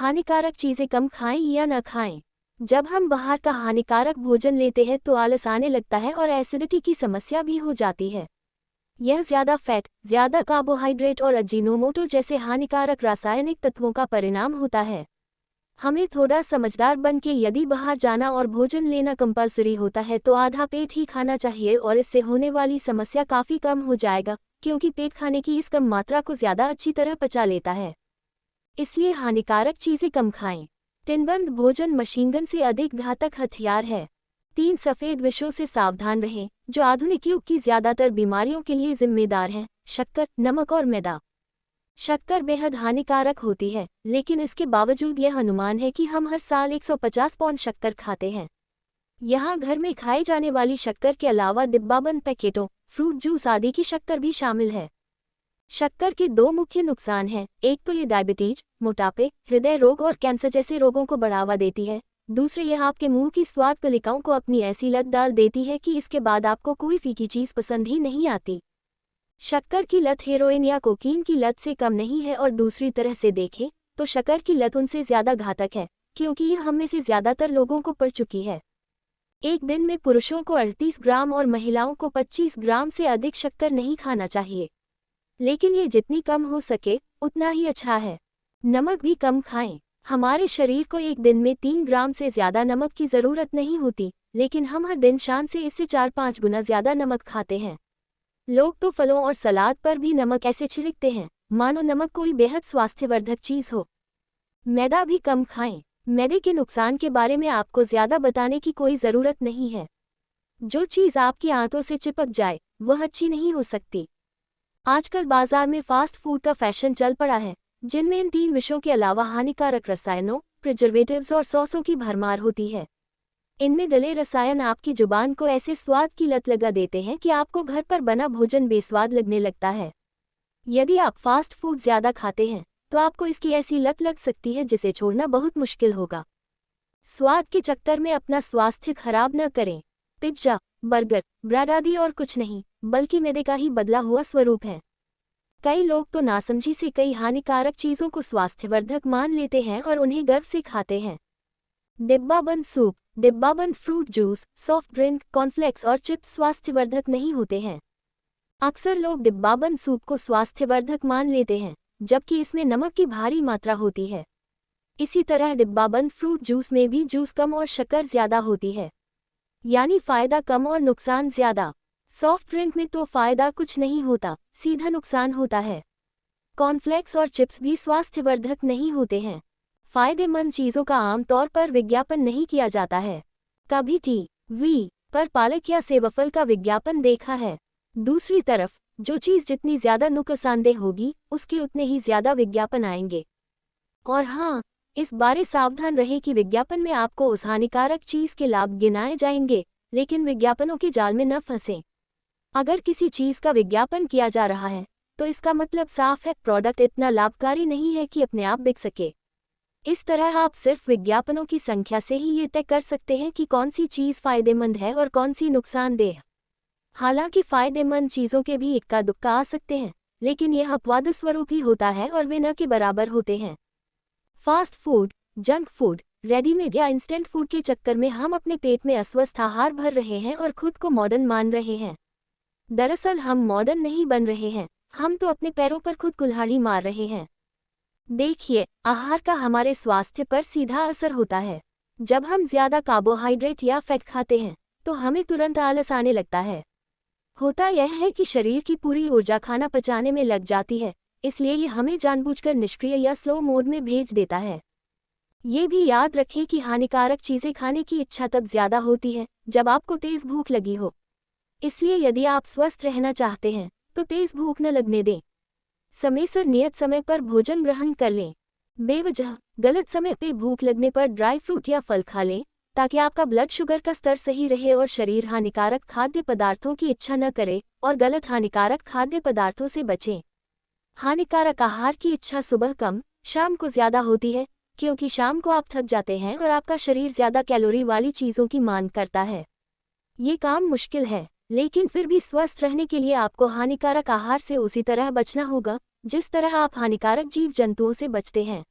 हानिकारक चीज़ें कम खाएं या न खाएं। जब हम बाहर का हानिकारक भोजन लेते हैं तो आलस आने लगता है और एसिडिटी की समस्या भी हो जाती है। यह ज़्यादा फैट, ज़्यादा कार्बोहाइड्रेट और अजीनोमोटो जैसे हानिकारक रासायनिक तत्वों का परिणाम होता है। हमें थोड़ा समझदार बन के यदि बाहर जाना और भोजन लेना कंपलसरी होता है तो आधा पेट ही खाना चाहिए और इससे होने वाली समस्या काफ़ी कम हो जाएगा, क्योंकि पेट खाने की इस कम मात्रा को ज़्यादा अच्छी तरह पचा लेता है। इसलिए हानिकारक चीज़ें कम खाएं। टिनबंद भोजन मशीनगन से अधिक घातक हथियार है। 3 सफ़ेद विषयों से सावधान रहें जो आधुनिक युग की ज़्यादातर बीमारियों के लिए जिम्मेदार हैं: शक्कर, नमक और मैदा। शक्कर बेहद हानिकारक होती है, लेकिन इसके बावजूद यह अनुमान है कि हम हर साल 150 पौंड शक्कर खाते हैं। यहाँ घर में खाए जाने वाली शक्कर के अलावा डिब्बाबंद पैकेटों, फ्रूट जूस आदि की शक्कर भी शामिल है। शक्कर के 2 मुख्य नुकसान हैं। एक तो ये डायबिटीज, मोटापे, हृदय रोग और कैंसर जैसे रोगों को बढ़ावा देती है। दूसरे, यह आपके मुंह की स्वाद कलिकाओं को अपनी ऐसी लत डाल देती है कि इसके बाद आपको कोई फीकी चीज़ पसंद ही नहीं आती। शक्कर की लत हेरोइन या कोकीन की लत से कम नहीं है, और दूसरी तरह से देखें तो शक्कर की लत उनसे ज़्यादा घातक है, क्योंकि यह हम में से ज़्यादातर लोगों को पड़ चुकी है। एक दिन में पुरुषों को 38 ग्राम और महिलाओं को 25 ग्राम से अधिक शक्कर नहीं खाना चाहिए, लेकिन ये जितनी कम हो सके उतना ही अच्छा है। नमक भी कम खाएं। हमारे शरीर को एक दिन में 3 ग्राम से ज़्यादा नमक की ज़रूरत नहीं होती, लेकिन हम हर दिन शान से इससे 4-5 गुना ज़्यादा नमक खाते हैं। लोग तो फलों और सलाद पर भी नमक ऐसे छिड़कते हैं मानो नमक कोई बेहद स्वास्थ्यवर्धक चीज़ हो। मैदा भी कम खाएं। मैदे के नुकसान के बारे में आपको ज़्यादा बताने की कोई ज़रूरत नहीं है। जो चीज़ आपकी आंतों से चिपक जाए वह अच्छी नहीं हो सकती। आजकल बाजार में फास्ट फूड का फैशन चल पड़ा है, जिनमें इन 3 विषयों के अलावा हानिकारक रसायनों, प्रिजर्वेटिव्स और सॉसों की भरमार होती है। इनमें डले रसायन आपकी जुबान को ऐसे स्वाद की लत लगा देते हैं कि आपको घर पर बना भोजन बेस्वाद लगने लगता है। यदि आप फास्ट फूड ज़्यादा खाते हैं तो आपको इसकी ऐसी लत लग सकती है जिसे छोड़ना बहुत मुश्किल होगा। स्वाद के चक्कर में अपना स्वास्थ्य खराब न करें। पिज्जा, बर्गर, ब्रेड आदि और कुछ नहीं, बल्कि मैदे का ही बदला हुआ स्वरूप है। कई लोग तो नासमझी से कई हानिकारक चीज़ों को स्वास्थ्यवर्धक मान लेते हैं और उन्हें गर्व से खाते हैं। डिब्बाबंद सूप, डिब्बाबंद fruit juice, soft drink, cornflakes और चिप्स स्वास्थ्यवर्धक नहीं होते हैं। अक्सर लोग डिब्बाबंद सूप को स्वास्थ्यवर्धक मान लेते हैं, जबकि इसमें नमक की भारी मात्रा होती है। इसी तरह डिब्बाबंद फ्रूट जूस में भी जूस कम और शक्कर ज़्यादा होती है, यानी फ़ायदा कम और नुकसान ज़्यादा। सॉफ्ट ड्रिंक में तो फ़ायदा कुछ नहीं होता, सीधा नुकसान होता है। कॉर्नफ्लेक्स और चिप्स भी स्वास्थ्यवर्धक नहीं होते हैं। फ़ायदेमंद चीज़ों का आमतौर पर विज्ञापन नहीं किया जाता है। कभी टीवी पर पालक या सेबफल का विज्ञापन देखा है। दूसरी तरफ जो चीज़ जितनी ज़्यादा नुकसानदेह होगी उसके उतने ही ज़्यादा विज्ञापन आएंगे। और हाँ, इस बारे सावधान रहें कि विज्ञापन में आपको उस हानिकारक चीज़ के लाभ गिनाए जाएंगे, लेकिन विज्ञापनों के जाल में न फंसें। अगर किसी चीज़ का विज्ञापन किया जा रहा है तो इसका मतलब साफ है प्रोडक्ट इतना लाभकारी नहीं है कि अपने आप बिक सके। इस तरह आप सिर्फ विज्ञापनों की संख्या से ही ये तय कर सकते हैं कि कौन सी चीज़ फ़ायदेमंद है और कौन सी नुकसानदेह। हालांकि फ़ायदेमंद चीज़ों के भी इक्का दुक्का आ सकते हैं, लेकिन यह अपवाद स्वरूप ही होता है और वे न के बराबर होते हैं। Fast food, junk food, readymade या इंस्टेंट फूड के चक्कर में हम अपने पेट में अस्वस्थ आहार भर रहे हैं और खुद को मॉडर्न मान रहे हैं। दरअसल हम मॉडर्न नहीं बन रहे हैं, हम तो अपने पैरों पर खुद कुल्हाड़ी मार रहे हैं। देखिए, आहार का हमारे स्वास्थ्य पर सीधा असर होता है। जब हम ज़्यादा कार्बोहाइड्रेट या फैट खाते हैं तो हमें तुरंत आलस आने लगता है। होता यह है कि शरीर की पूरी ऊर्जा खाना पचाने में लग जाती है, इसलिए ये हमें जानबूझकर निष्क्रिय या स्लो मोड में भेज देता है। ये भी याद रखें कि हानिकारक चीज़ें खाने की इच्छा तब ज़्यादा होती है जब आपको तेज़ भूख लगी हो। इसलिए यदि आप स्वस्थ रहना चाहते हैं तो तेज़ भूख न लगने दें। समय से नियत समय पर भोजन ग्रहण कर लें। बेवजह गलत समय पे भूख लगने पर ड्राई फ्रूट या फल खा लें, ताकि आपका ब्लड शुगर का स्तर सही रहे और शरीर हानिकारक खाद्य पदार्थों की इच्छा न करे और गलत हानिकारक खाद्य पदार्थों से बचें। हानिकारक आहार की इच्छा सुबह कम, शाम को ज़्यादा होती है, क्योंकि शाम को आप थक जाते हैं और आपका शरीर ज़्यादा कैलोरी वाली चीज़ों की मांग करता है। ये काम मुश्किल है, लेकिन फिर भी स्वस्थ रहने के लिए आपको हानिकारक आहार से उसी तरह बचना होगा जिस तरह आप हानिकारक जीव जंतुओं से बचते हैं।